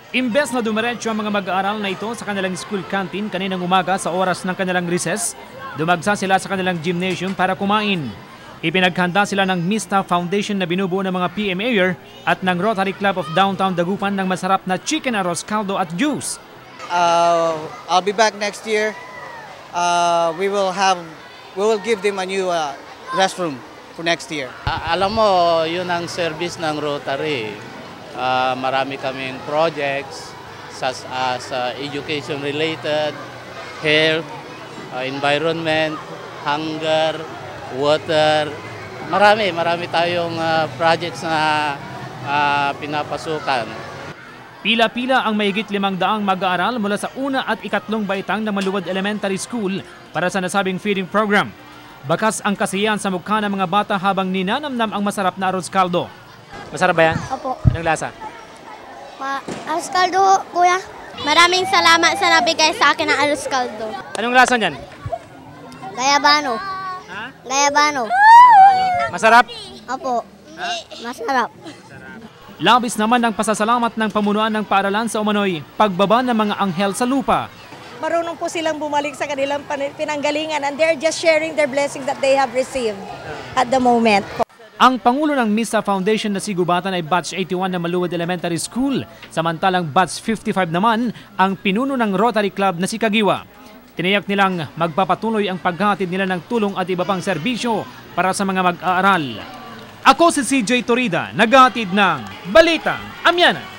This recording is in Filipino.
Imbes na dumiretso ang mga mag-aaral na ito sa kanilang school canteen kaninang umaga sa oras ng kanilang recess, dumagsa sila sa kanilang gymnasium para kumain. Ipinaghanda sila ng Mista Foundation na binubuo ng mga PMAer at ng Rotary Club of Downtown Dagupan ng masarap na chicken arroz caldo at juice. I'll be back next year. We will give them a new restroom for next year. Alam mo, yun ang service ng Rotary. Marami kaming projects such as education related, health, environment, hunger, water. Marami tayong projects na pinapasukan. Pila-pila ang mahigit 500 mag-aaral mula sa una at ikatlong baitang ng Maluwad Elementary School para sa nasabing feeding program. Bakas ang kasiyahan sa mukha ng mga bata habang ninanamnam ang masarap na arroz caldo. Masarap ba yan? Opo. Anong lasa? Arroz caldo, kuya. Maraming salamat sa nabigay sa akin ng arroz caldo. Anong lasa niyan? Gayabano. Ha? Gayabano. Masarap? Opo. Masarap. Labis naman ang pasasalamat ng pamunuan ng paaralan sa umano'y pagbaba ng mga anghel sa lupa. Marunong po silang bumalik sa kanilang pinanggalingan and they're just sharing their blessings that they have received at the moment. Ang Pangulo ng Mista Foundation na si Gubatan ay Batch 81 ng Maluwad Elementary School, samantalang Batch 55 naman ang pinuno ng Rotary Club na si Kagiwa. Tiniyak nilang magpapatuloy ang paghatid nila ng tulong at iba pang serbisyo para sa mga mag-aaral. Ako si CJ Torida, naghahatid ng Balitang Amyanan.